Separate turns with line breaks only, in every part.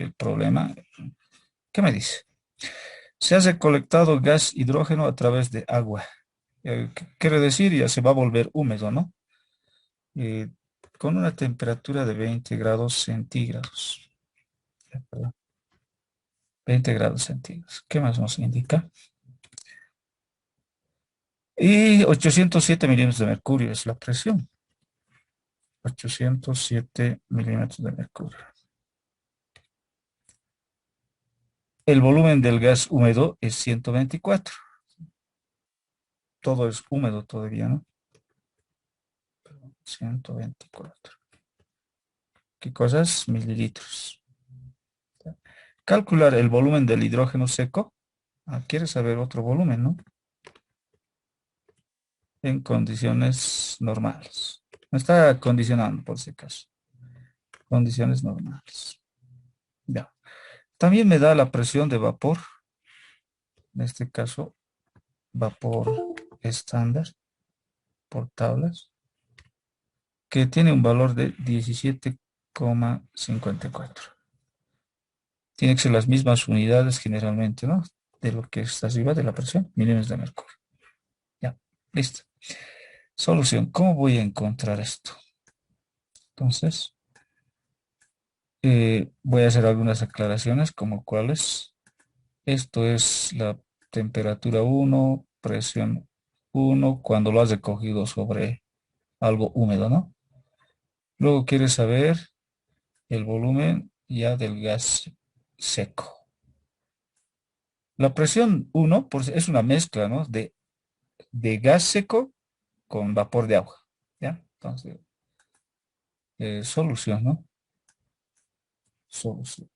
el problema. ¿Qué me dice? Se ha recolectado gas hidrógeno a través de agua. ¿Qué quiere decir? Ya se va a volver húmedo, ¿no? Eh, con una temperatura de 20 grados centígrados. Ya, perdón, 20 grados centígrados. ¿Qué más nos indica? Y 807 milímetros de mercurio es la presión. 807 milímetros de mercurio. El volumen del gas húmedo es 124. Todo es húmedo todavía, ¿no? 124. ¿Qué cosas? Mililitros. Calcular el volumen del hidrógeno seco. Ah, ¿quieres saber otro volumen, no? En condiciones normales. Me está condicionando, por si acaso. Condiciones normales. Ya. También me da la presión de vapor. En este caso, vapor estándar por tablas, que tiene un valor de 17,54. Tiene que ser las mismas unidades generalmente, ¿no? De lo que está arriba de la presión, milímetros de mercurio. Ya, listo. Solución, ¿cómo voy a encontrar esto? Entonces, voy a hacer algunas aclaraciones como cuáles. Esto es la temperatura 1, presión 1, cuando lo has recogido sobre algo húmedo, ¿no? Luego quieres saber el volumen ya del gas seco. La presión 1 es una mezcla, ¿no? De gas seco con vapor de agua, ¿ya? Entonces, solución, ¿no? Solución.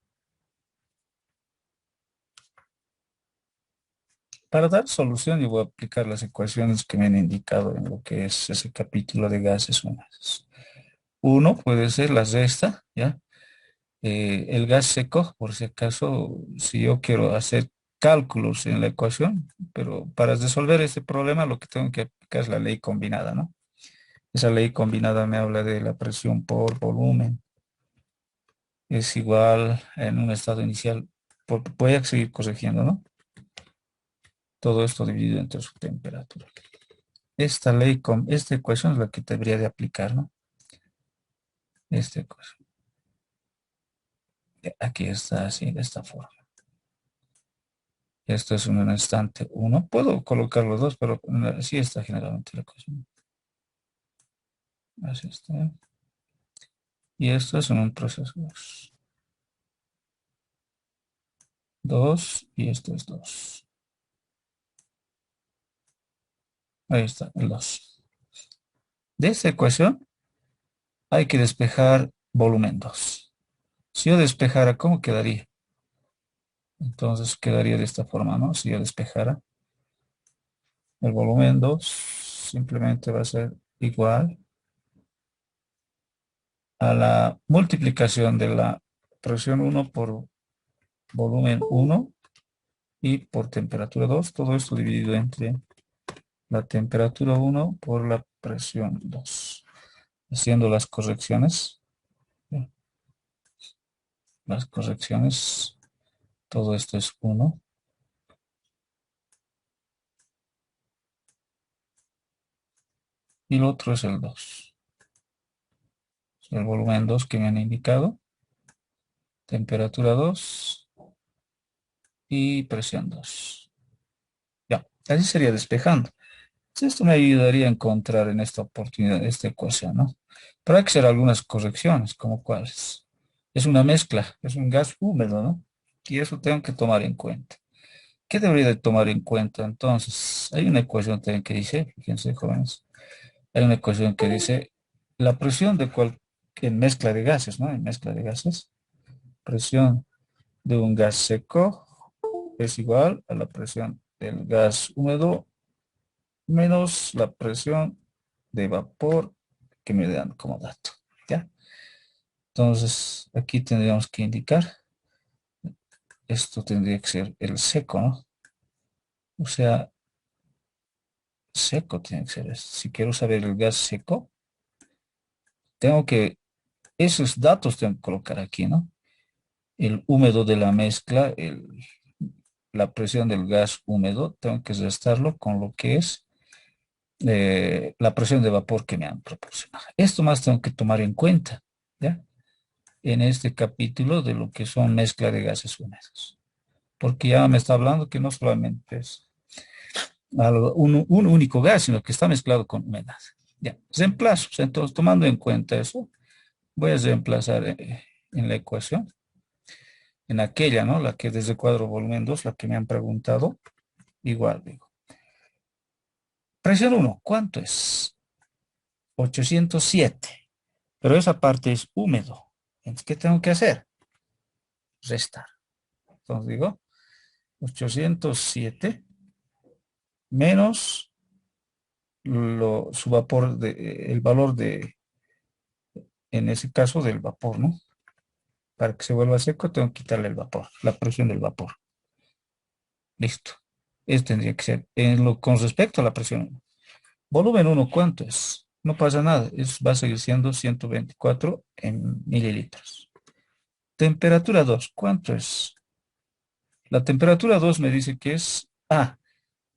Para dar solución, yo voy a aplicar las ecuaciones que me han indicado en lo que es ese capítulo de gases o gases. Uno puede ser la resta, ¿ya? El gas seco, por si acaso, si yo quiero hacer cálculos en la ecuación, pero para resolver este problema lo que tengo que aplicar es la ley combinada, ¿no? Esa ley combinada me habla de la presión por volumen. Es igual en un estado inicial. Voy a seguir corrigiendo, ¿no? Todo esto dividido entre su temperatura. Esta ecuación es la que debería de aplicar, ¿no? Esta ecuación. Aquí está así, de esta forma. Esto es un instante uno. Puedo colocar los dos, pero así está generalmente la ecuación. Así está. Y esto es en un proceso 2. 2 y esto es 2. Ahí está, el 2. De esta ecuación hay que despejar volumen 2. Si yo despejara, ¿cómo quedaría? Entonces quedaría de esta forma, ¿no? Si yo despejara el volumen 2, simplemente va a ser igual a la multiplicación de la presión 1 por volumen 1 y por temperatura 2. Todo esto dividido entre la temperatura 1 por la presión 2. Haciendo las correcciones. Las correcciones. Todo esto es 1. Y el otro es el 2. El volumen 2 que me han indicado. Temperatura 2 y presión 2. Ya, así sería despejando. Esto me ayudaría a encontrar en esta oportunidad esta ecuación, ¿no? Pero hay que hacer algunas correcciones, como cuáles. Es una mezcla, es un gas húmedo, ¿no? Y eso tengo que tomar en cuenta. ¿Qué debería de tomar en cuenta? Entonces, hay una ecuación también que dice, fíjense, jóvenes, hay una ecuación que dice la presión de en mezcla de gases, ¿no? En mezcla de gases, presión de un gas seco es igual a la presión del gas húmedo menos la presión de vapor que me dan como dato, ¿ya? Entonces, aquí tendríamos que indicar, esto tendría que ser el seco, ¿no? O sea, seco tiene que ser esto. Si quiero saber el gas seco, tengo que, esos datos tengo que colocar aquí, ¿no? el húmedo de la mezcla, la presión del gas húmedo, tengo que restarlo con lo que es la presión de vapor que me han proporcionado. Esto más tengo que tomar en cuenta, ¿ya? En este capítulo de lo que son mezcla de gases húmedos. Porque ya me está hablando que no solamente es un único gas, sino que está mezclado con humedad. Ya, reemplazos. Entonces, tomando en cuenta eso, voy a reemplazar en la ecuación, en aquella, ¿no? La que desde cuadro volumen 2, la que me han preguntado, igual digo. Presión uno, ¿cuánto es? 807. Pero esa parte es húmedo. Entonces, ¿qué tengo que hacer? Restar. Entonces digo, 807 menos su vapor, el valor de, en ese caso, del vapor, ¿no? Para que se vuelva seco, tengo que quitarle el vapor, la presión del vapor. Listo. Eso tendría que ser. Con respecto a la presión 1. Volumen uno, ¿cuánto es? No pasa nada. Va a seguir siendo 124 en mililitros. Temperatura 2, ¿cuánto es? La temperatura 2 me dice que es...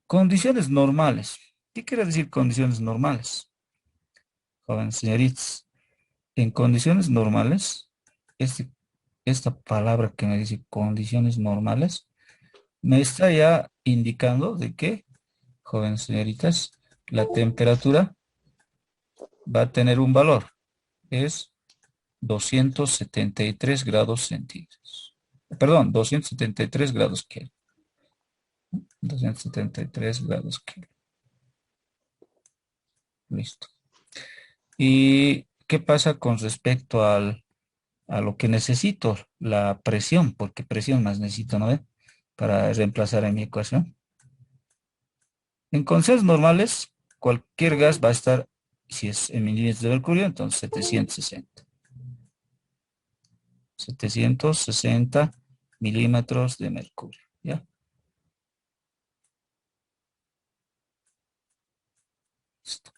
condiciones normales. ¿Qué quiere decir condiciones normales? Joven señoritas, en condiciones normales, este, esta palabra que me dice condiciones normales, me está ya indicando de que, jóvenes señoritas, la temperatura va a tener un valor. Es 273 grados centígrados. Perdón, 273 grados Kelvin. 273 grados Kelvin. Listo. ¿Y qué pasa con respecto a lo que necesito? La presión, porque presión más necesito, ¿no? Para reemplazar en mi ecuación. En condiciones normales, cualquier gas va a estar, si es en milímetros de mercurio, entonces 760. 760 milímetros de mercurio, ¿ya? Listo.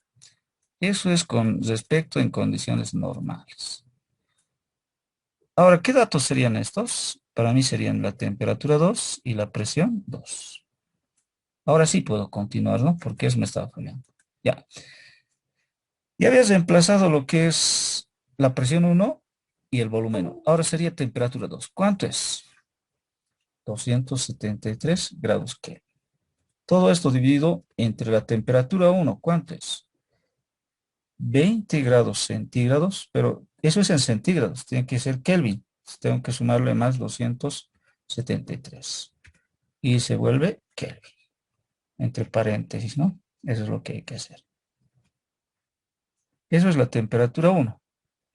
Eso es con respecto en condiciones normales. Ahora, ¿qué datos serían estos? Para mí serían la temperatura 2 y la presión 2. Ahora sí puedo continuar, ¿no? Porque eso me estaba fallando. Ya. Ya habías reemplazado lo que es la presión 1 y el volumen 1. Ahora sería temperatura 2. ¿Cuánto es? 273 grados Kelvin. Todo esto dividido entre la temperatura 1. ¿Cuánto es? 20 grados centígrados, pero eso es en centígrados, tiene que ser Kelvin. Tengo que sumarle más 273. Y se vuelve Kelvin, entre paréntesis, ¿no? Eso es lo que hay que hacer. Eso es la temperatura 1.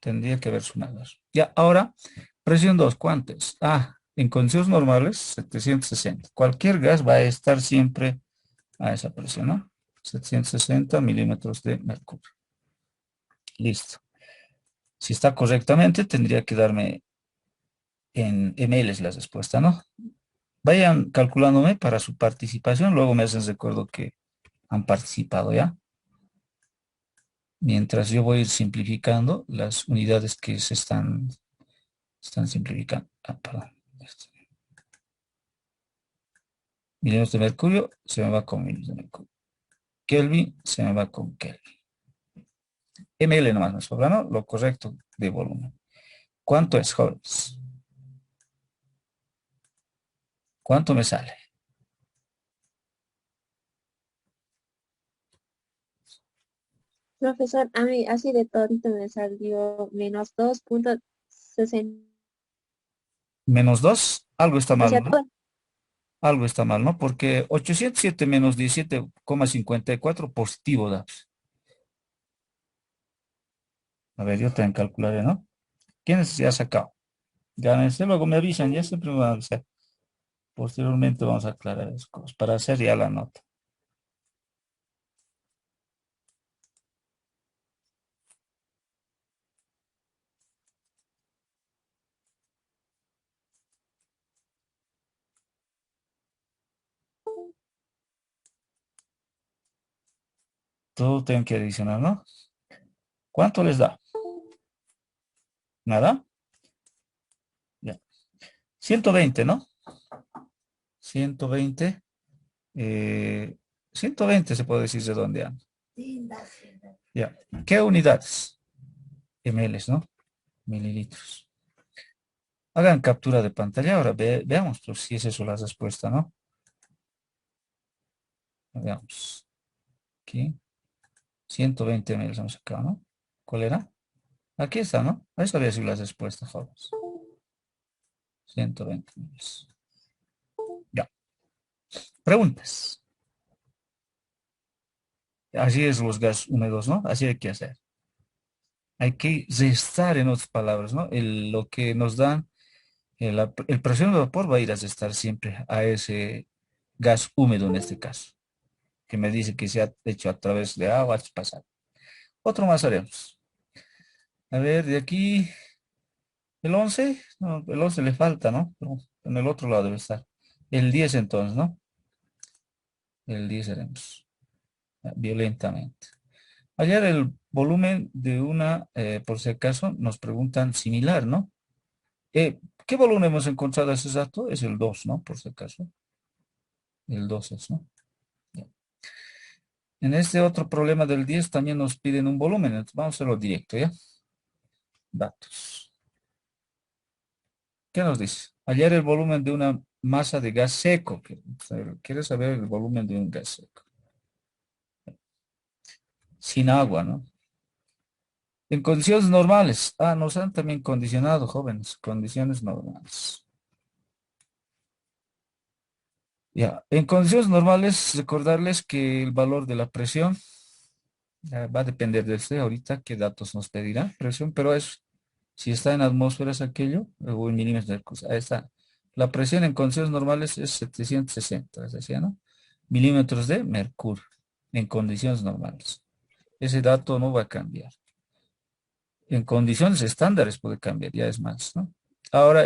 Tendría que haber sumado eso. Ya, ahora, presión 2, ¿cuánto es? En condiciones normales, 760. Cualquier gas va a estar siempre a esa presión, ¿no? 760 milímetros de mercurio. Listo. Si está correctamente, tendría que darme en ml la respuesta, ¿no? Vayan calculándome para su participación, luego me hacen recuerdo que han participado ya. Mientras yo voy a ir simplificando las unidades que están simplificando. Perdón. Milímetros de mercurio se me va con milímetros de mercurio. Kelvin se me va con Kelvin. ml nomás me sobra, ¿no? Lo correcto de volumen. ¿Cuánto es, jóvenes? ¿Cuánto me sale?
Profesor, a mí así de todito me salió menos 2,60.
Menos 2, algo está
O
mal,
sea,
¿no?
todo.
Algo está mal, ¿no? Porque 807 menos 17,54 positivo da. A ver, yo también calcularé, ¿no? ¿Quiénes ya ha sacado? Gánense, luego me avisan, ya siempre me van a avisar. Posteriormente vamos a aclarar las cosas para hacer ya la nota. Todo tengo que adicionar, ¿no? ¿Cuánto les da? ¿Nada? Ya. 120, ¿no? 120. eh, 120 se puede decir redondeando. Ya. ¿Qué unidades? Ml, ¿no? Mililitros. Hagan captura de pantalla. Ahora veamos pues, si es eso la respuesta, ¿no? Veamos. Aquí. 120 ml hemos sacado, ¿no? ¿Cuál era? Aquí está, ¿no? Esa había sido la respuesta, jóvenes. 120 ml. Ya. Preguntas. Así es los gas húmedos, ¿no? Así hay que hacer. Hay que restar, en otras palabras, ¿no? Lo que nos dan, el presión de vapor va a ir a restar siempre a ese gas húmedo en este caso, que me dice que se ha hecho a través de agua pasado. Otro más haremos. A ver, de aquí, el 11, no, el 11 le falta, ¿no? Pero en el otro lado debe estar. El 10 entonces, ¿no? El 10 haremos, violentamente. Hallar el volumen de una, por si acaso, nos preguntan similar, ¿no? ¿Qué volumen hemos encontrado ese dato? Es el 2, ¿no? Por si acaso. El 2 es, ¿no? Ya. En este otro problema del 10 también nos piden un volumen. Entonces vamos a hacerlo directo, ¿ya? Datos. ¿Qué nos dice? Hallar el volumen de una masa de gas seco. Quiere saber el volumen de un gas seco. Sin agua, ¿no? En condiciones normales. Ah, nos han también condicionado, jóvenes. Condiciones normales. Ya. En condiciones normales, recordarles que el valor de la presión va a depender de usted ahorita qué datos nos pedirá. Presión, pero es si está en atmósferas aquello o en milímetros de mercurio. Ahí está. La presión en condiciones normales es 760, les decía, ¿no? Milímetros de mercurio en condiciones normales. Ese dato no va a cambiar. En condiciones estándares puede cambiar, ya es más, ¿no? Ahora,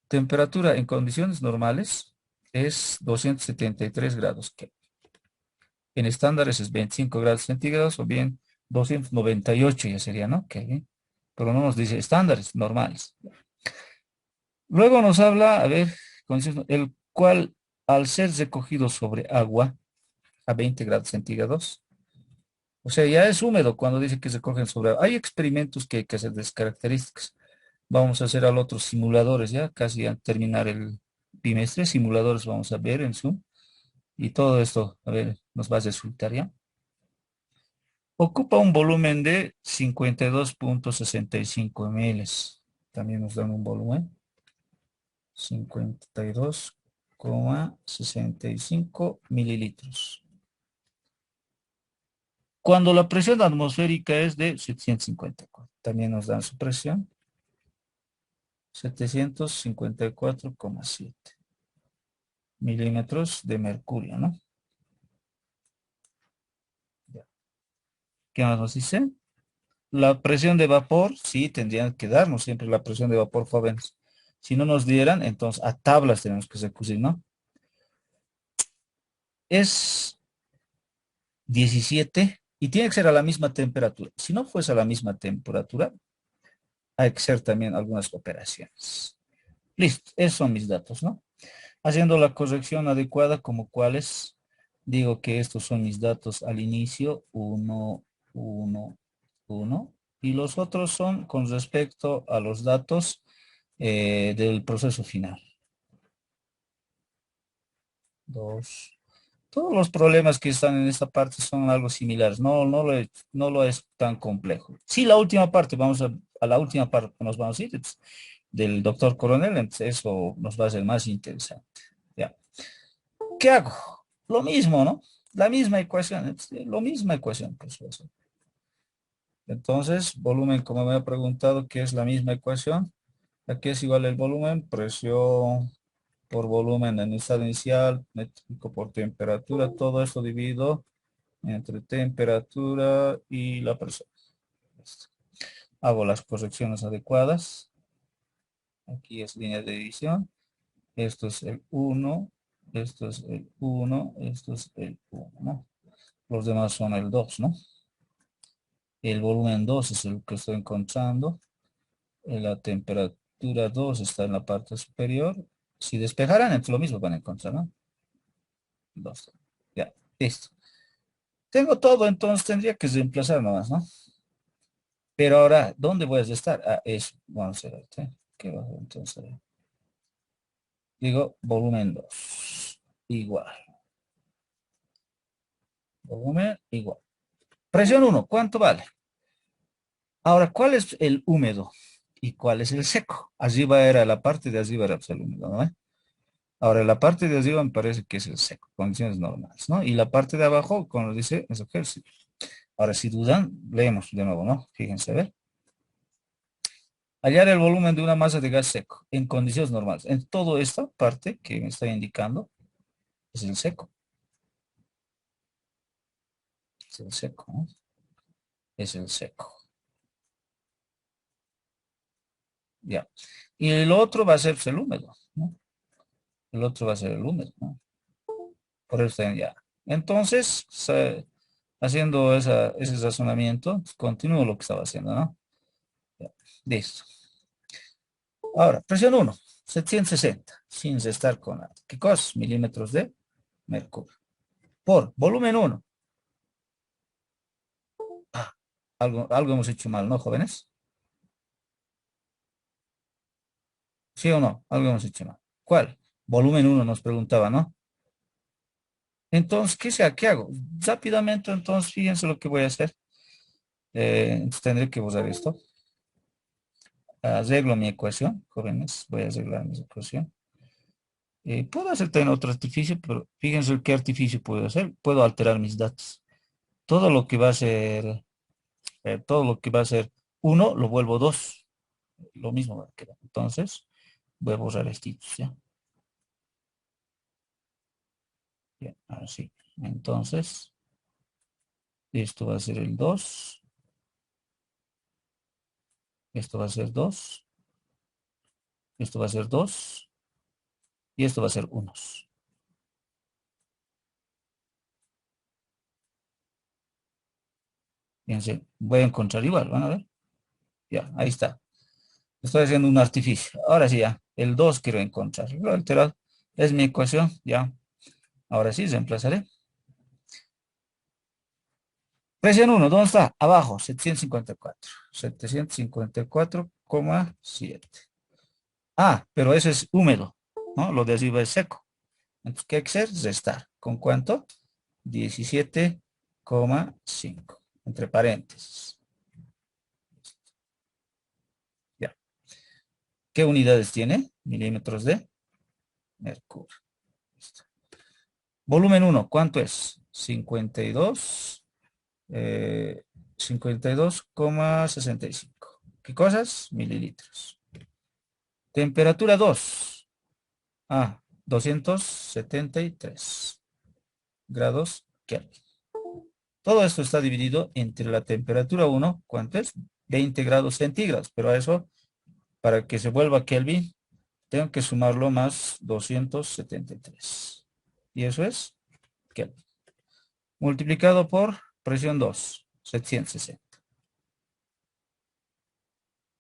temperatura en condiciones normales es 273 grados Kelvin. En estándares es 25 grados centígrados o bien 298 ya sería, ¿no? Kelvin. Pero no nos dice estándares normales. Luego nos habla, a ver, el cual al ser recogido sobre agua a 20 grados centígrados, o sea, ya es húmedo cuando dice que se cogen sobre agua. Hay experimentos que hay que hacer de esas características. Vamos a hacer al otro simuladores, ya casi al terminar el bimestre, simuladores vamos a ver en Zoom. Y todo esto, a ver, nos va a resultar ya. Ocupa un volumen de 52,65 ml. También nos dan un volumen. 52,65 mililitros. Cuando la presión atmosférica es de 754, también nos dan su presión. 754,7 milímetros de mercurio, ¿no? ¿Qué más nos dice? La presión de vapor, sí, tendrían que darnos siempre la presión de vapor, jóvenes. Si no nos dieran, entonces a tablas tenemos que recurrir, ¿no? Es 17 y tiene que ser a la misma temperatura. Si no fuese a la misma temperatura, hay que hacer también algunas operaciones. Listo, esos son mis datos, ¿no? Haciendo la corrección adecuada como cuáles, digo que estos son mis datos al inicio, 1, 1, 1, y los otros son con respecto a los datos del proceso final. 2. Todos los problemas que están en esta parte son algo similares, no lo es tan complejo. Sí, la última parte, a la última parte que nos vamos a ir, del doctor Coronel, entonces eso nos va a ser más interesante. Ya. ¿Qué hago? Lo mismo, ¿no? La misma ecuación, lo misma ecuación, pues eso. Entonces, volumen, como me ha preguntado, ¿qué es la misma ecuación? Aquí es igual el volumen, presión por volumen en estado inicial, métrico por temperatura, todo eso dividido entre temperatura y la presión. Hago las correcciones adecuadas. Aquí es línea de división. Esto es el 1, esto es el 1, esto es el 1, ¿no? Los demás son el 2, ¿no? El volumen 2 es el que estoy encontrando. La temperatura, temperatura 2 está en la parte superior. Si despejaran, es lo mismo van a encontrar, ¿no? 2. Ya, listo. Tengo todo, entonces tendría que reemplazar nomás, ¿no? Pero ahora, ¿dónde voy a estar? Ah, eso. Vamos a ver, ¿sí? ¿Qué va a hacer entonces? Digo, volumen 2 igual. Volumen igual. Presión 1, ¿cuánto vale? Ahora, ¿cuál es el húmedo? ¿Y cuál es el seco? Arriba era la parte de arriba era pues, el húmedo, ¿no? Ahora, la parte de arriba me parece que es el seco, condiciones normales, ¿no? Y la parte de abajo, como dice, es ok, sí. Ahora, si dudan, leemos de nuevo, ¿no? Fíjense, a ver. Hallar el volumen de una masa de gas seco en condiciones normales. En toda esta parte que me está indicando es el seco. Es el seco, ¿no? Es el seco. Ya. Y el otro va a ser pues, el húmedo, ¿no? El otro va a ser el húmedo, ¿no? Por eso ya. Entonces, haciendo ese razonamiento, pues, continúo lo que estaba haciendo, ¿no? Ya. Listo. Ahora, presión 1, 760, sin restar con nada. ¿Qué cosa? Milímetros de mercurio. Por volumen 1. Ah, algo hemos hecho mal, ¿no, jóvenes? ¿Sí o no? Algo hemos hecho mal. ¿Cuál? Volumen 1 nos preguntaba, ¿no? Entonces, ¿qué hago? Rápidamente, entonces, fíjense lo que voy a hacer. Entonces tendré que usar esto. Arreglo mi ecuación, jóvenes. Voy a arreglar mi ecuación. Puedo hacer también otro artificio, pero fíjense qué artificio puedo hacer. Puedo alterar mis datos. Todo lo que va a ser, todo lo que va a ser uno, lo vuelvo 2. Lo mismo va a quedar. Entonces, voy a borrar estitos, ¿ya? Bien, así. Entonces, esto va a ser el 2. Esto va a ser 2. Esto va a ser 2. Y esto va a ser unos. Fíjense, voy a encontrar igual, van a ver. Ya, ahí está. Estoy haciendo un artificio. Ahora sí, ya. El 2 quiero encontrar. Lo alterado es mi ecuación, ya. Ahora sí, reemplazaré. Presión 1, ¿dónde está? Abajo, 754. 754,7. Ah, pero ese es húmedo, ¿no? Lo de arriba es seco. Entonces, ¿qué hay que hacer? Restar. ¿Con cuánto? 17,5. Entre paréntesis. Ya. ¿Qué unidades tiene? Milímetros de mercurio. Listo. Volumen 1, ¿cuánto es? 52, 52,65. ¿Qué cosas? Mililitros. Temperatura 2. 273 grados Kelvin. Todo esto está dividido entre la temperatura 1, ¿cuánto es? 20 grados centígrados, pero a eso, para que se vuelva Kelvin, tengo que sumarlo más 273. Y eso es Kelvin. Multiplicado por presión 2, 760.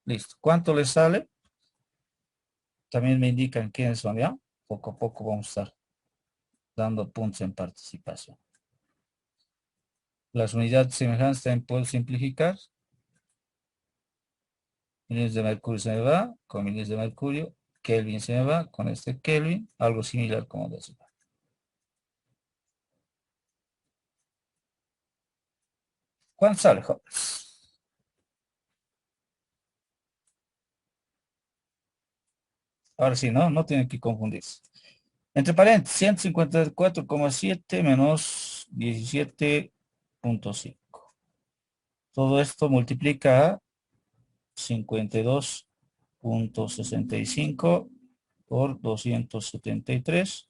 Listo. ¿Cuánto les sale? También me indican quiénes son, ¿ya? Poco a poco vamos a estar dando puntos en participación. Las unidades semejantes también puedo simplificar. Millones de mercurio se me va, con millones de mercurio. Kelvin se me va, con este Kelvin. Algo similar como de eso. ¿Cuánto sale, jóvenes? Ahora sí, ¿no? No tienen que confundirse. Entre paréntesis, 154,7 menos 17,5. Todo esto multiplica a 52,65 por 273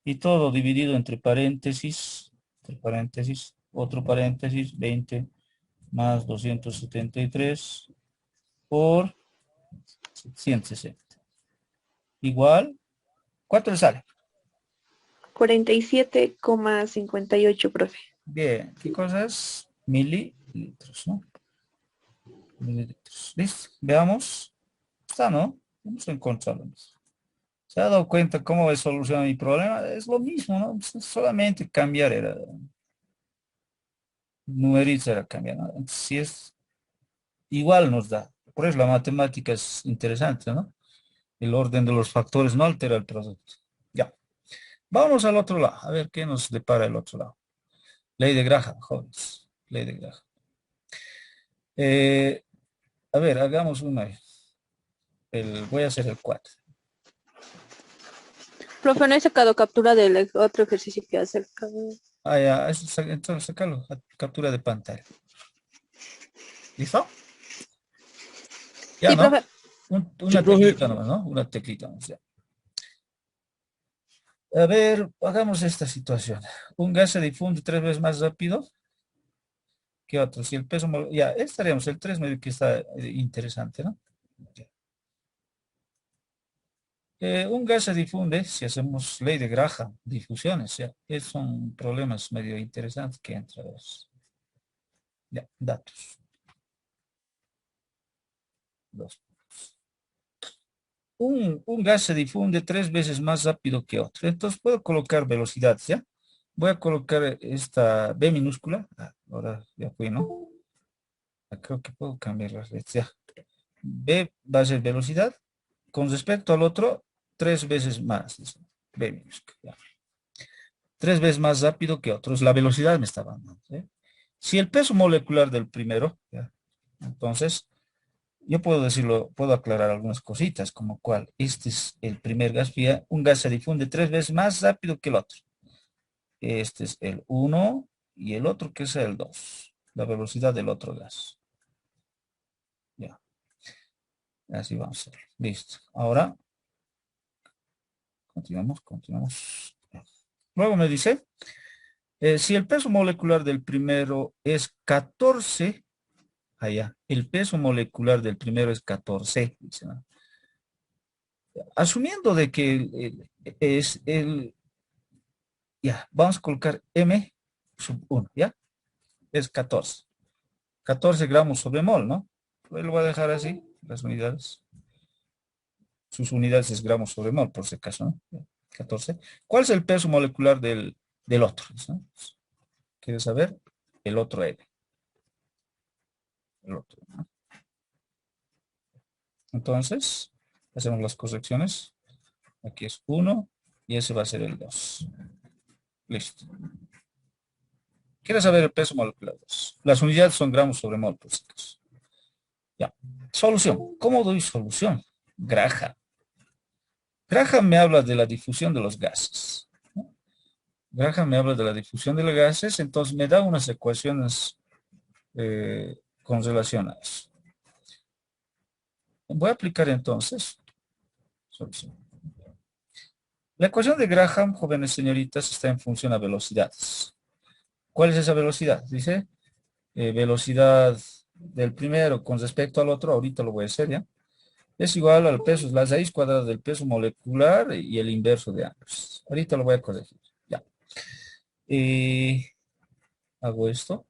y todo dividido entre paréntesis, otro paréntesis, 20 más 273 por 160. Igual, ¿cuánto le sale?
47,58, profe.
Bien, ¿qué cosas? Mililitros, ¿no? Mililitros. Listo, veamos. Está, ¿no? Vamos a encontrarlo. ¿Se ha dado cuenta cómo he solucionado mi problema? Es lo mismo, ¿no? Pues, solamente cambiar era, numeritos era cambiar, ¿no? Entonces, si es igual nos da. Por eso la matemática es interesante, ¿no? El orden de los factores no altera el producto. Ya. Vámonos al otro lado, a ver qué nos depara el otro lado. Ley de Graham, jóvenes. Ley de Graham. Eh, a ver, hagamos una. Voy a hacer el 4.
Profe, no he sacado captura del otro ejercicio que hace el cabrón.
Ah, ya, entonces sacarlo, captura de pantalla. ¿Listo? Ya,
Sí,
¿no?
profe.
Sí,
Una
profe.
teclita nomás, ¿no? Una teclita nomás, ya. A ver, hagamos esta situación. Un gas se difunde 3 veces más rápido que otro. Si el peso, ya, estaríamos, el 3 medio que está interesante, ¿no? Ya. Un gas se difunde, si hacemos ley de Graham, difusiones, ya. Son problemas medio interesantes que entran. Ya, datos. Dos. Un gas se difunde 3 veces más rápido que otro. Entonces puedo colocar velocidades, ¿ya? Voy a colocar esta B minúscula. Ahora ya fui, ¿no? Creo que puedo cambiar las letras, ya. B va a ser velocidad. Con respecto al otro, 3 veces más. B minúscula, ya. 3 veces más rápido que otros. La velocidad me está dando, ¿sí? Si el peso molecular del primero, ¿ya? Entonces, yo puedo decirlo, puedo aclarar algunas cositas, como cuál. Este es el primer gas, fía. Un gas se difunde 3 veces más rápido que el otro. Este es el uno y el otro que es el 2. La velocidad del otro gas. Ya, así vamos a hacer. Listo. Ahora, continuamos. Luego me dice, si el peso molecular del primero es 14, allá, el peso molecular del primero es 14, dice, ¿no? Asumiendo de que es el, ya, vamos a colocar M sub 1, ¿ya? Es 14. 14 gramos sobre mol, ¿no? Pues lo voy a dejar así, las unidades. Sus unidades es gramos sobre mol, por si acaso, ¿no? 14. ¿Cuál es el peso molecular del otro? ¿No? ¿Quieres saber? El otro M. El otro, ¿no? Entonces, hacemos las correcciones. Aquí es 1 y ese va a ser el 2. Listo. ¿Quieres saber el peso molecular? Las unidades son gramos sobre mol, por si acaso. Ya. Solución. ¿Cómo doy solución? Graham. Graham me habla de la difusión de los gases, ¿no? Graham me habla de la difusión de los gases, entonces me da unas ecuaciones con relación a eso. Voy a aplicar entonces solución. La ecuación de Graham, jóvenes señoritas, está en función a velocidades. ¿Cuál es esa velocidad? Dice velocidad del primero con respecto al otro, ahorita lo voy a hacer ya, es igual al peso, la raíz cuadrada del peso molecular y el inverso de ambos. Ahorita lo voy a corregir. Ya. Hago esto,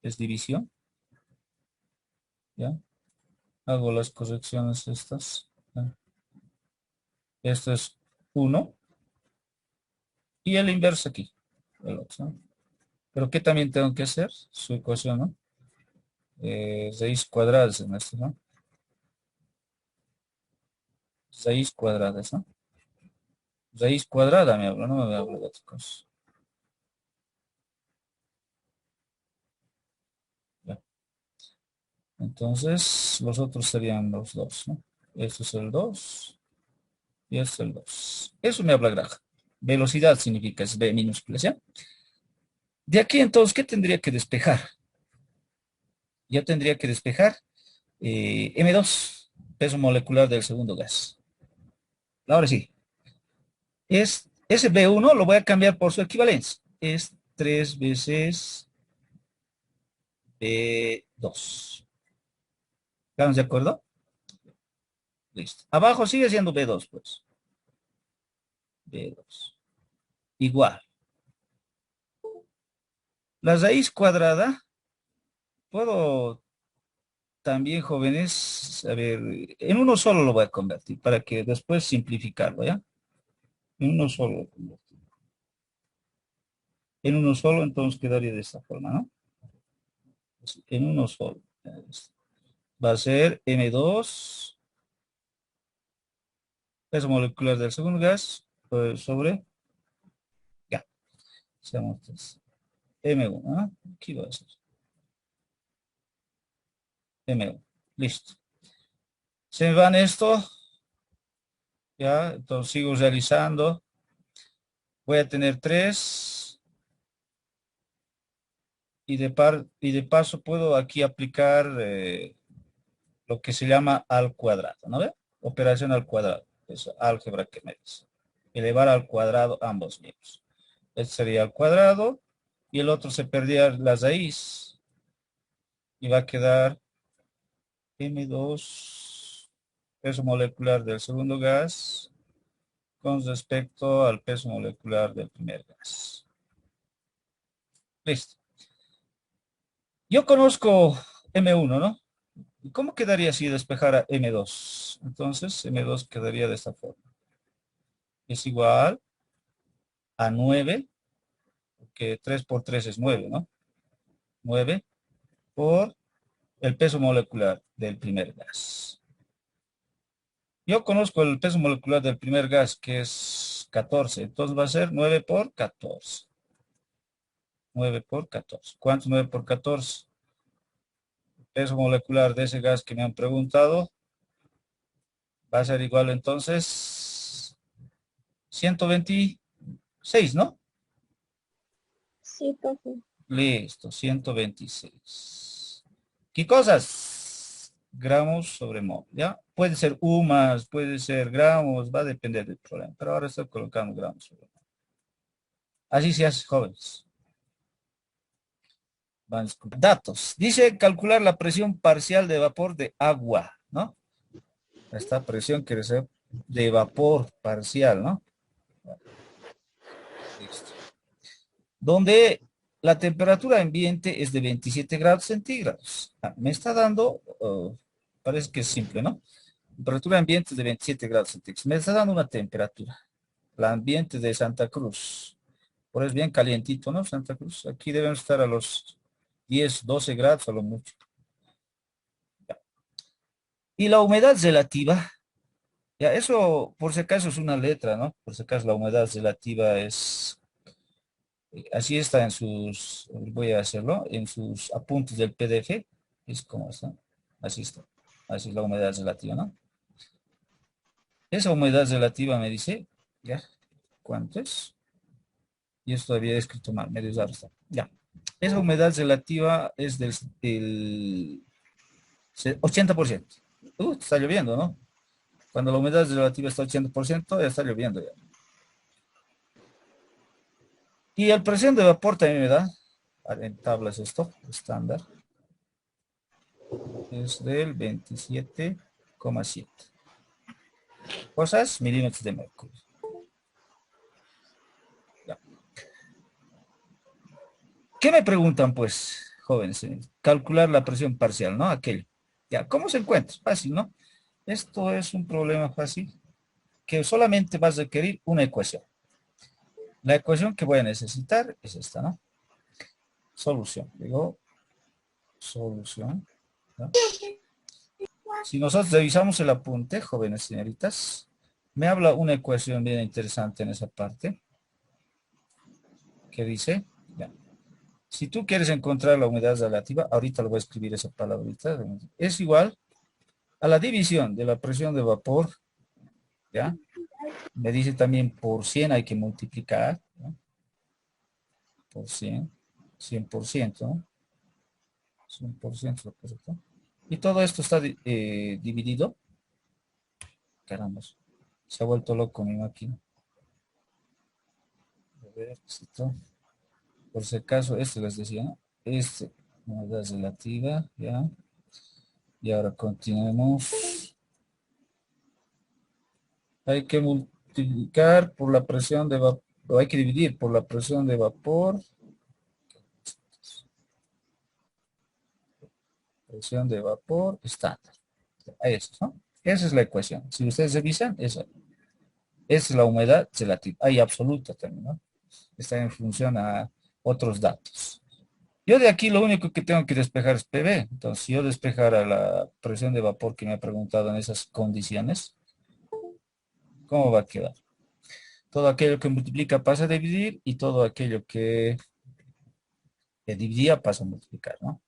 es división. ¿Ya? Hago las correcciones estas. ¿Ya? Esto es 1 y el inverso aquí, el otro, ¿no? Pero ¿qué también tengo que hacer? Su ecuación, ¿no? Raíz cuadrada es en esto, ¿no? Raíz cuadrada, ¿no? Raíz cuadrada me habla, no me habla de otra cosa. ¿Ya? Entonces, los otros serían los 2, ¿no? Esto es el 2 y este es el 2. Eso me habla Graham. Velocidad significa es B minúscula, ¿ya? De aquí entonces, ¿qué tendría que despejar? Ya tendría que despejar M2, peso molecular del segundo gas. Ahora sí, ese B1 lo voy a cambiar por su equivalencia. Es 3 veces B2. ¿Estamos de acuerdo? Listo. Abajo sigue siendo B2, pues. B2. Igual. La raíz cuadrada, puedo también, jóvenes, a ver, en uno solo lo voy a convertir para que después simplificarlo, ¿ya? En uno solo lo convertir. En uno solo, entonces quedaría de esta forma, ¿no? En uno solo. Va a ser M2, peso molecular del segundo gas, sobre, ya, seamos tres. M1, ¿ah? Aquí va a ser M1. Listo. Se me van esto, ya, entonces sigo realizando. Voy a tener 3 y de paso puedo aquí aplicar lo que se llama al cuadrado, ¿no ve? Operación al cuadrado, es álgebra que me dice. Elevar al cuadrado ambos miembros. Este sería al cuadrado y el otro se perdía la raíz y va a quedar M2, peso molecular del segundo gas, con respecto al peso molecular del primer gas. Listo. Yo conozco M1, ¿no? ¿Y cómo quedaría si despejara M2? Entonces, M2 quedaría de esta forma. Es igual a 9, que 3 por 3 es 9, ¿no? 9 por el peso molecular del primer gas. Yo conozco el peso molecular del primer gas, que es 14. Entonces va a ser 9 por 14. 9 por 14. ¿Cuánto es 9 por 14? El peso molecular de ese gas que me han preguntado va a ser igual entonces 126, ¿no?
Sí, profe.
Listo, 126. ¿Qué cosas? Gramos sobre mol, ¿ya? Puede ser UMAS, puede ser gramos, va a depender del problema. Pero ahora estoy colocando gramos sobre mol. Así se hace, jóvenes. Datos. Dice calcular la presión parcial de vapor de agua, ¿no? Esta presión quiere ser de vapor parcial, ¿no? Listo. Donde la temperatura ambiente es de 27 grados centígrados. Me está dando, parece que es simple, ¿no? Temperatura ambiente es de 27 grados centígrados. Me está dando una temperatura. La ambiente de Santa Cruz. Por es bien calientito, ¿no? Santa Cruz. Aquí deben estar a los 10, 12 grados a lo mucho. Y la humedad relativa, ya eso por si acaso es una letra, ¿no? Por si acaso la humedad relativa es, así está en sus, voy a hacerlo, en sus apuntes del PDF, es como está, así está, así es la humedad relativa, ¿no? Esa humedad relativa me dice, ya, ¿cuánto es? Y esto había escrito mal, medio raro está, ya. Esa humedad relativa es del 80%. Está lloviendo, ¿no? Cuando la humedad relativa está 80%, ya está lloviendo ya. Y el presión de vapor también me da, en tablas esto, estándar, es del 27,7. Cosas, milímetros de mercurio. Ya. ¿Qué me preguntan, pues, jóvenes? Calcular la presión parcial, ¿no? Aquello. Ya, ¿cómo se encuentra? Fácil, ¿no? Esto es un problema fácil que solamente vas a requerir una ecuación. La ecuación que voy a necesitar es esta, ¿no? Solución. Digo, solución, ¿no? Si nosotros revisamos el apunte, jóvenes señoritas, me habla una ecuación bien interesante en esa parte, que dice, ya, si tú quieres encontrar la humedad relativa, ahorita lo voy a escribir esa palabrita, es igual a la división de la presión de vapor, ¿ya? Me dice también por 100 hay que multiplicar, ¿no? Por 100, 100%, ¿no? 100% lo correcto. Y todo esto está dividido. Caramba, se ha vuelto loco mi máquina. A ver, esto. Por si acaso, este les decía, ¿no? Este, humedad relativa, ¿ya? Y ahora continuemos. Hay que multiplicar por la presión de vapor, o hay que dividir por la presión de vapor. Presión de vapor estándar. Eso, ¿no? Esa es la ecuación. Si ustedes revisan, esa es la humedad relativa. Hay absoluta también, ¿no? Está en función a otros datos. Yo de aquí lo único que tengo que despejar es PV. Entonces, si yo despejara la presión de vapor que me ha preguntado en esas condiciones, ¿cómo va a quedar? Todo aquello que multiplica pasa a dividir y todo aquello que dividía pasa a multiplicar, ¿no?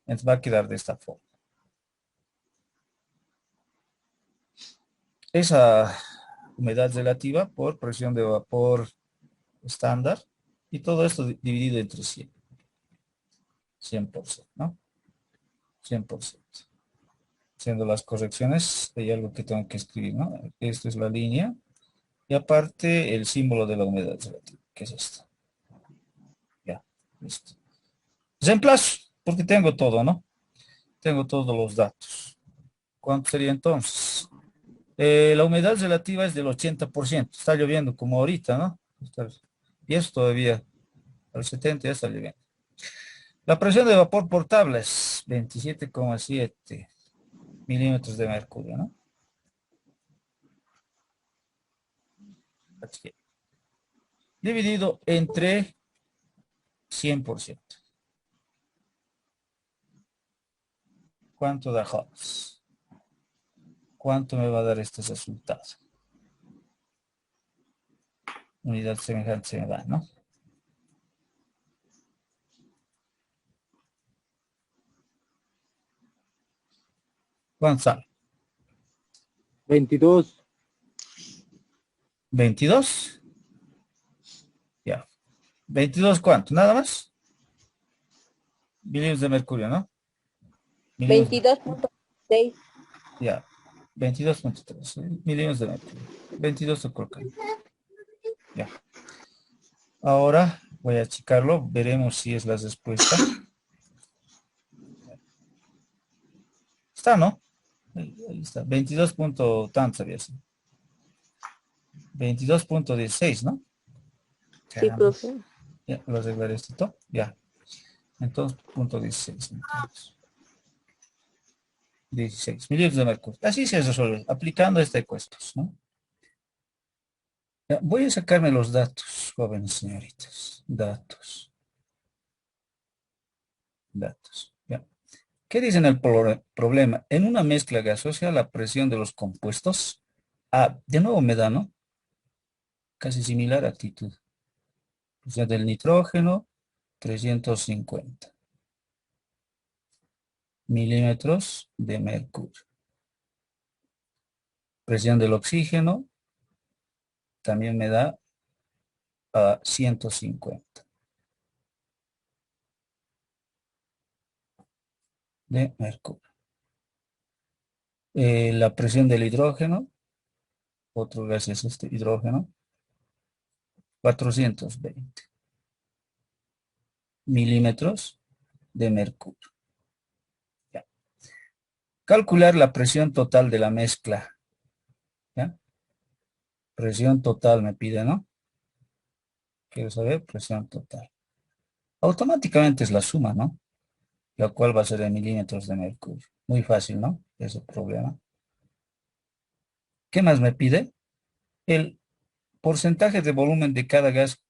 Entonces va a quedar de esta forma. Esa humedad relativa por presión de vapor estándar y todo esto dividido entre 100. 100%, ¿no? 100%. Haciendo las correcciones, hay algo que tengo que escribir, ¿no? Esta es la línea. Y aparte el símbolo de la humedad relativa, que es esta. Ya, listo. Reemplazo, porque tengo todo, ¿no? Tengo todos los datos. ¿Cuánto sería entonces? La humedad relativa es del 80%. Está lloviendo como ahorita, ¿no? Y eso todavía, al 70 ya está lloviendo. La presión de vapor por tabla es 27,7 milímetros de mercurio, ¿no? Así. Dividido entre 100%. ¿Cuánto da Hobbes? ¿Cuánto me va a dar este resultado? Unidad semejante se me va, ¿no? ¿Cuánto sale?
22.
22. Ya. 22 ¿cuánto? ¿Nada más? Milímetros de mercurio, ¿no? Milímetros.
22.6.
Ya. 22,3 milímetros de mercurio. 22 lo colocan. Ya. Ahora voy a achicarlo. Veremos si es la respuesta. Está, ¿no? Ahí está. 22 punto tanto sabía así. 22,16, ¿no?
Sí,
Caramba.
profe.
Ya, lo arreglaré esto. Ya. Entonces, punto 16. Entonces. 16 milímetros de mercurio. Así se resuelve, aplicando esta ecuación, ¿no? Ya, voy a sacarme los datos, jóvenes señoritas. Datos. Datos. Ya. ¿Qué dice en el problema? En una mezcla gaseosa, la presión de los compuestos. Ah, de nuevo me da, ¿no? Casi similar actitud. Presión del nitrógeno, 350 milímetros de mercurio. Presión del oxígeno también me da a 150 de mercurio. La presión del hidrógeno, otro gas es este hidrógeno, 420 milímetros de mercurio. Ya. Calcular la presión total de la mezcla. ¿Ya? Presión total me pide, ¿no? Quiero saber presión total. Automáticamente es la suma, ¿no? La cual va a ser en milímetros de mercurio. Muy fácil, ¿no? Ese problema. ¿Qué más me pide? El porcentaje de volumen de cada gas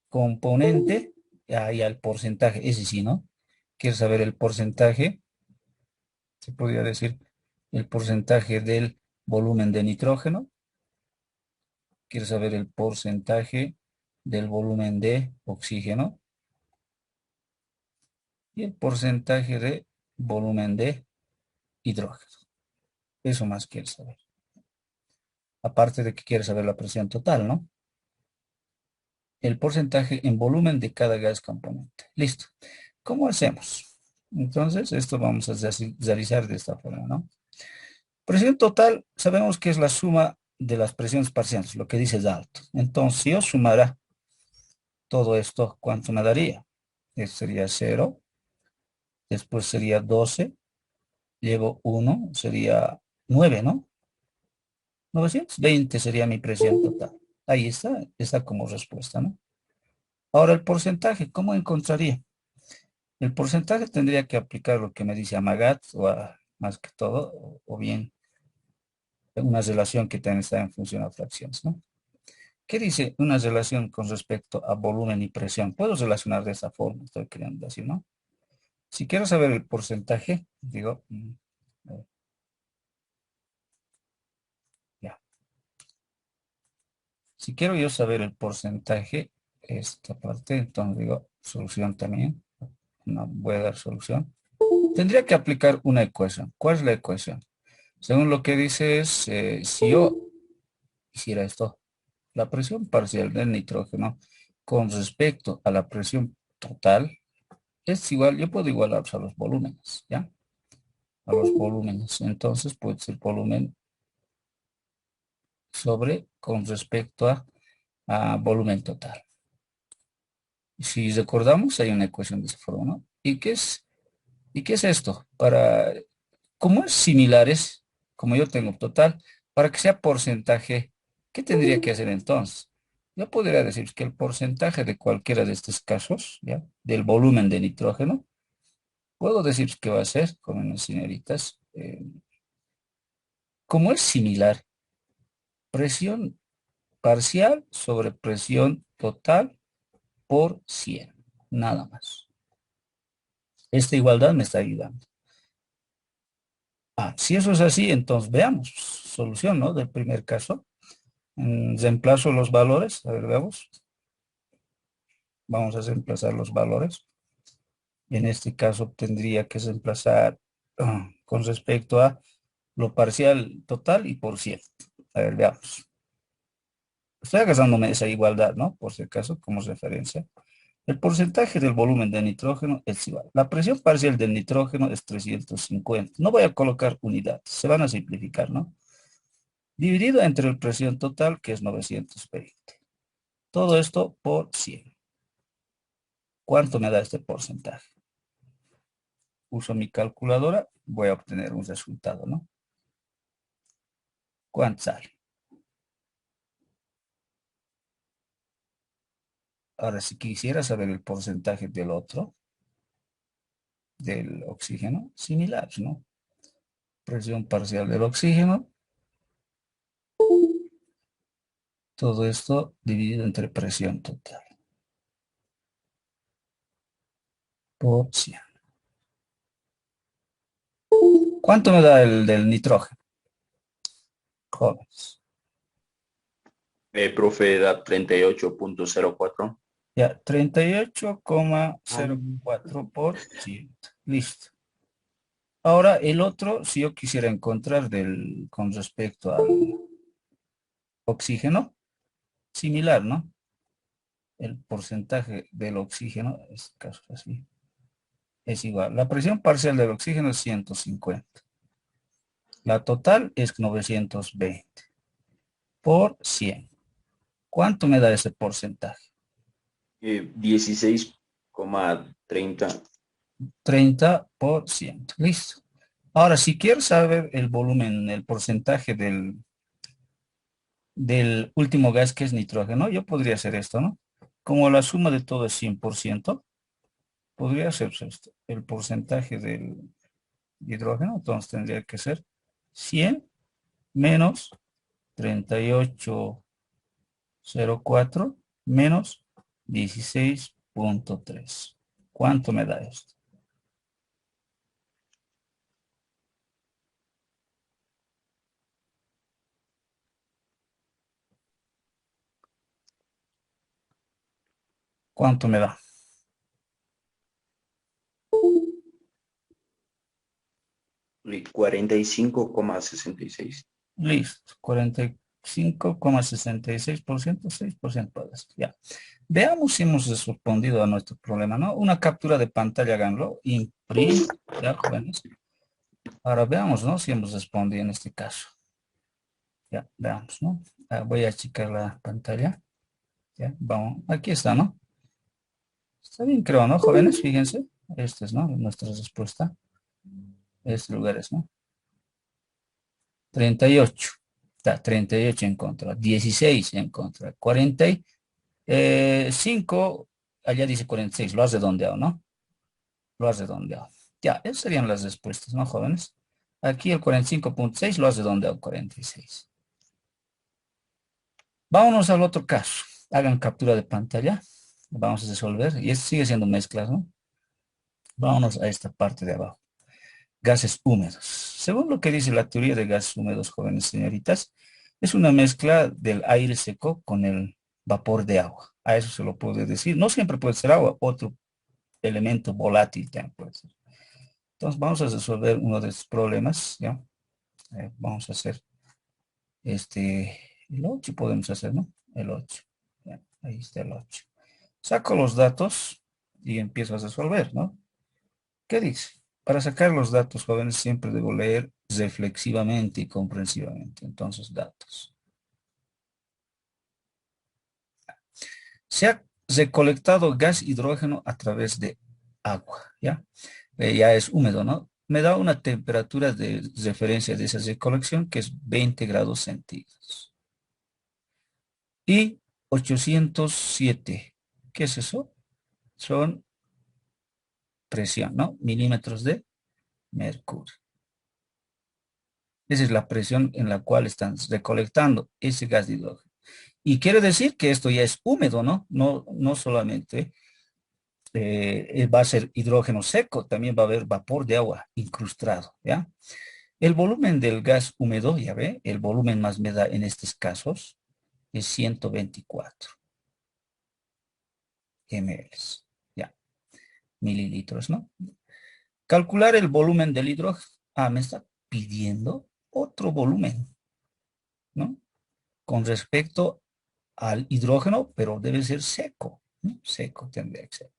componente. Ahí al porcentaje, ese sí, ¿no? Quiero saber el porcentaje. Se podría decir el porcentaje del volumen de nitrógeno. Quiero saber el porcentaje del volumen de oxígeno y el porcentaje de volumen de hidrógeno. Eso más quiero saber. Aparte de que quiero saber la presión total, ¿no? El porcentaje en volumen de cada gas componente. Listo. ¿Cómo hacemos? Entonces, esto vamos a realizar de esta forma, ¿no? Presión total, sabemos que es la suma de las presiones parciales, lo que dice Dalton. Entonces, si yo sumara todo esto, ¿cuánto me daría? Esto sería 0, después sería 12, llevo 1, sería 9, ¿no? 920 sería mi presión total. Ahí está como respuesta, ¿no? Ahora el porcentaje, ¿cómo encontraría? El porcentaje tendría que aplicar lo que me dice Amagat, más que todo, o bien una relación que también está en función a fracciones, ¿no? ¿Qué dice una relación con respecto a volumen y presión? Puedo relacionar de esa forma, estoy queriendo decir, ¿no? Si quiero saber el porcentaje, digo, ya. Si quiero yo saber el porcentaje, esta parte, entonces digo, solución también. No voy a dar solución. Tendría que aplicar una ecuación. ¿Cuál es la ecuación? Según lo que dice es, si yo hiciera esto, la presión parcial del nitrógeno con respecto a la presión total es igual, yo puedo igualar a los volúmenes, ¿ya? A los volúmenes. Entonces puede ser volumen sobre con respecto a volumen total. Si recordamos, hay una ecuación de esa forma, ¿no? ¿Y qué es esto? Como es similares, como yo tengo total, para que sea porcentaje, ¿qué tendría que hacer entonces? Yo podría decir que el porcentaje de cualquiera de estos casos, ¿ya? Del volumen de nitrógeno, puedo decir que va a ser, como unas señoritas, como es similar, presión parcial sobre presión total por 100, nada más. Esta igualdad me está ayudando. Si eso es así, entonces veamos, solución, ¿no? Del primer caso. Reemplazo los valores, a ver, veamos. Vamos a reemplazar los valores. En este caso tendría que reemplazar con respecto a lo parcial total y por ciento. A ver, veamos. Estoy agarrándome esa igualdad, ¿no? Por si acaso, como referencia. El porcentaje del volumen de nitrógeno es igual. La presión parcial del nitrógeno es 350. No voy a colocar unidades, se van a simplificar, ¿no? Dividido entre la presión total, que es 920. Todo esto por 100. ¿Cuánto me da este porcentaje? Uso mi calculadora, voy a obtener un resultado, ¿no? ¿Cuánto sale? Ahora, si quisiera saber el porcentaje del otro, del oxígeno, similar, ¿no? Presión parcial del oxígeno, todo esto dividido entre presión total por 100. ¿Cuánto me da el del nitrógeno? Jóvenes.
Profe, da 38.04.
Ya, 38,04 por 100. Listo. Ahora, el otro, si yo quisiera encontrar con respecto al oxígeno, similar, ¿no? El porcentaje del oxígeno, en este caso así, es igual. La presión parcial del oxígeno es 150. La total es 920 por 100. ¿Cuánto me da ese porcentaje?
16,30.
30%. Listo. Ahora, si quiero saber el volumen, el porcentaje del último gas que es nitrógeno, yo podría hacer esto, ¿no? Como la suma de todo es 100%, podría hacerse esto. El porcentaje del hidrógeno, entonces tendría que ser 100 menos 38,04 menos 16,3. ¿Cuánto me da esto? ¿Cuánto me da?
45,66.
Listo. 45,66%, 6% puede ser. Ya. Veamos si hemos respondido a nuestro problema, ¿no? Una captura de pantalla, háganlo. Imprint. Ya, jóvenes. Ahora veamos, ¿no? Si hemos respondido en este caso. Ya, veamos, ¿no? Voy a achicar la pantalla. Ya, vamos. Aquí está, ¿no? Está bien, creo, ¿no, jóvenes? Fíjense. Esta es, ¿no? Nuestra respuesta. Este lugar es, ¿no? 38. Está 38 en contra. 16 en contra. 45. Allá dice 46. Lo has redondeado, ¿no? lo has redondeado. Ya, esas serían las respuestas, ¿no, jóvenes? Aquí el 45.6 lo has redondeado 46. Vámonos al otro caso. Hagan captura de pantalla. Vamos a resolver. Y esto sigue siendo mezclas, ¿no? Vámonos a esta parte de abajo. Gases húmedos. Según lo que dice la teoría de gases húmedos, jóvenes señoritas, es una mezcla del aire seco con el vapor de agua. A eso se lo puede decir. No siempre puede ser agua, otro elemento volátil también puede ser. Entonces vamos a resolver uno de estos problemas, ¿ya? Vamos a hacer el 8 podemos hacer, ¿no? El 8. Ya, ahí está el 8. Saco los datos y empiezo a resolver, ¿no? ¿Qué dice? Para sacar los datos, jóvenes, siempre debo leer reflexivamente y comprensivamente. Entonces, datos. Se ha recolectado gas hidrógeno a través de agua, ¿ya? Ya es húmedo, ¿no? Me da una temperatura de referencia de esa recolección que es 20 grados centígrados. Y 807, ¿qué es eso? Son presión, ¿no? Milímetros de mercurio. Esa es la presión en la cual están recolectando ese gas de hidrógeno. Y quiere decir que esto ya es húmedo, ¿no? No solamente va a ser hidrógeno seco, también va a haber vapor de agua incrustado, ¿ya? El volumen del gas húmedo, ya ve, el volumen más me da en estos casos es 124 ml, ya, mililitros, ¿no? Calcular el volumen del hidrógeno. Ah, me está pidiendo otro volumen, ¿no? Con respecto al hidrógeno, pero debe ser seco, ¿no? Seco tendría que ser.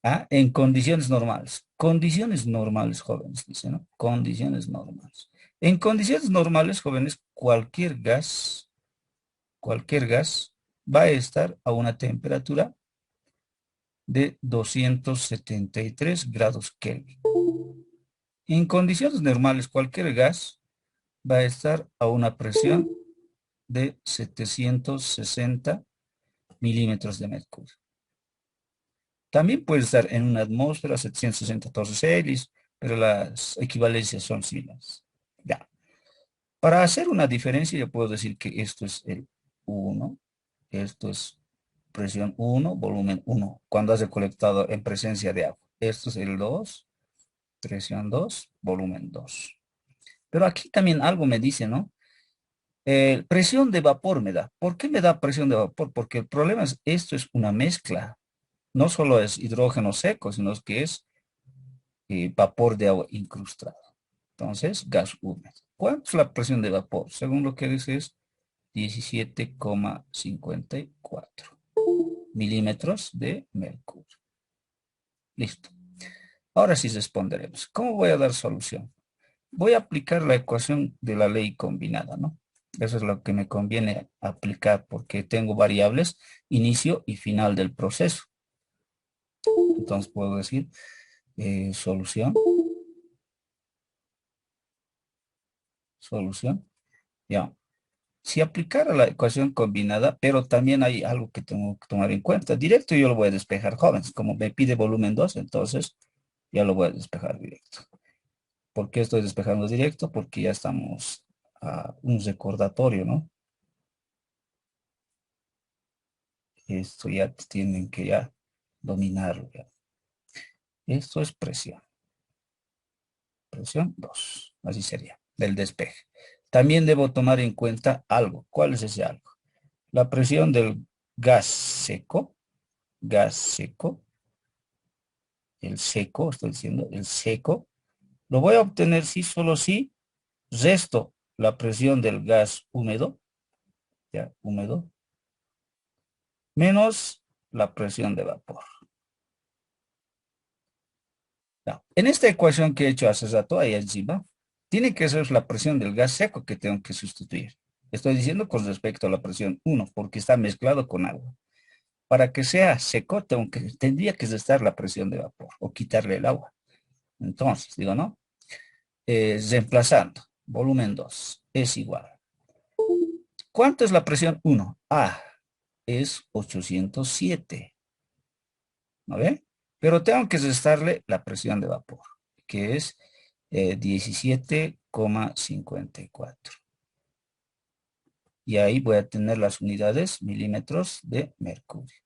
Ah, en condiciones normales. Condiciones normales, jóvenes, dice, ¿no? Condiciones normales. En condiciones normales, jóvenes, cualquier gas va a estar a una temperatura de 273 grados Kelvin. En condiciones normales, cualquier gas va a estar a una presión de 760 milímetros de mercurio. También puede estar en una atmósfera 760 torres Celsius, pero las equivalencias son similares. Ya. Para hacer una diferencia, yo puedo decir que esto es el 1, esto es presión 1, volumen 1, cuando has recolectado en presencia de agua. Esto es el 2, presión 2, volumen 2. Pero aquí también algo me dice, ¿no? Presión de vapor me da. ¿Por qué me da presión de vapor? Porque el problema es, esto es una mezcla. No solo es hidrógeno seco, sino que es vapor de agua incrustado. Entonces, gas húmedo. ¿Cuánto es la presión de vapor? Según lo que dice es 17,54 milímetros de mercurio. Listo. Ahora sí responderemos. ¿Cómo voy a dar solución? Voy a aplicar la ecuación de la ley combinada, ¿no? Eso es lo que me conviene aplicar porque tengo variables inicio y final del proceso. Entonces puedo decir solución. Ya. Si aplicara la ecuación combinada, pero también hay algo que tengo que tomar en cuenta. Directo yo lo voy a despejar, jóvenes. Como me pide volumen 2, entonces ya lo voy a despejar directo. ¿Por qué estoy despejando directo? Porque ya estamos a un recordatorio, ¿no? Esto ya tienen que ya dominarlo. Ya. Esto es presión. Presión 2. Así sería, del despeje. También debo tomar en cuenta algo. ¿Cuál es ese algo? La presión del gas seco, el seco, estoy diciendo, el seco, lo voy a obtener si solo si resto la presión del gas húmedo, ya, húmedo, menos la presión de vapor. Ya. En esta ecuación que he hecho hace rato, ahí encima, tiene que ser la presión del gas seco que tengo que sustituir. Estoy diciendo con respecto a la presión 1, porque está mezclado con agua. Para que sea seco, tendría que restar la presión de vapor o quitarle el agua. Entonces, digo, ¿no? Reemplazando, volumen 2 es igual. ¿Cuánto es la presión 1? Ah, es 807. ¿No ve? Pero tengo que restarle la presión de vapor, que es 17,54. Y ahí voy a tener las unidades milímetros de mercurio.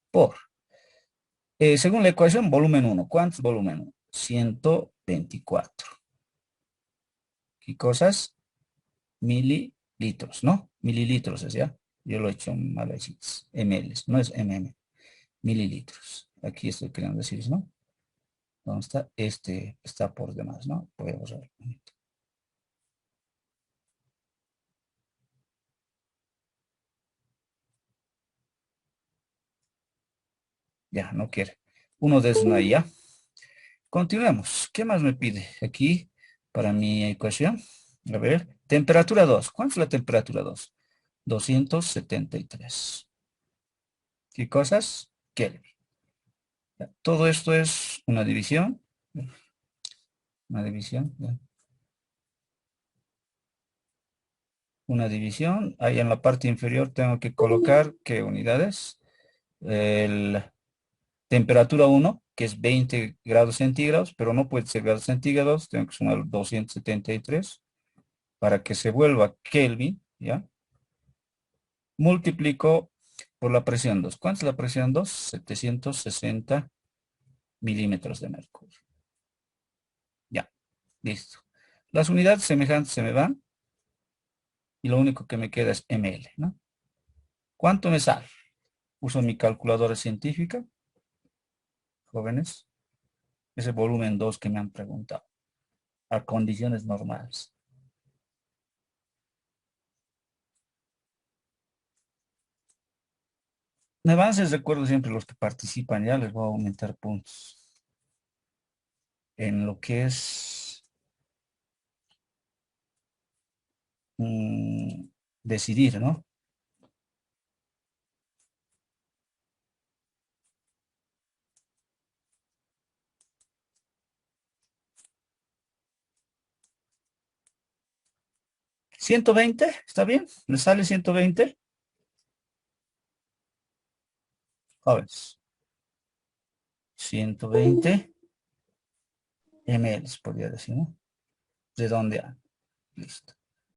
Por, según la ecuación, volumen 1. ¿Cuánto es volumen 1? 124. ¿Qué cosas? Mililitros, ¿no? Mililitros es ya. Yo lo he hecho mal así. ml, no es mililitros. Aquí estoy queriendo decir, ¿no? ¿Dónde está? Este está por demás, ¿no? Voy a borrar. Ya, no quiere. Uno de esos no hay ya. Continuemos. ¿Qué más me pide? Aquí, para mi ecuación. A ver, temperatura 2. ¿Cuánto es la temperatura 2? 273. ¿Qué cosas? Kelvin. Ya, todo esto es una división. Una división. Ya. Una división. Ahí en la parte inferior tengo que colocar, ¿qué unidades? El temperatura 1, que es 20 grados centígrados, pero no puede ser grados centígrados, tengo que sumar 273 para que se vuelva Kelvin, ¿ya? Multiplico por la presión 2. ¿Cuánto es la presión 2? 760 milímetros de mercurio. Ya, listo. Las unidades semejantes se me van y lo único que me queda es ml, ¿no? ¿Cuánto me sale? Uso mi calculadora científica, jóvenes, ese volumen 2 que me han preguntado, a condiciones normales. Me avances, recuerdo siempre los que participan, ya les voy a aumentar puntos. En lo que es decidir, ¿no? ¿120? ¿Está bien? ¿Le sale 120? Jóvenes. 120 ml, podría decir, ¿no? Redondear. Listo.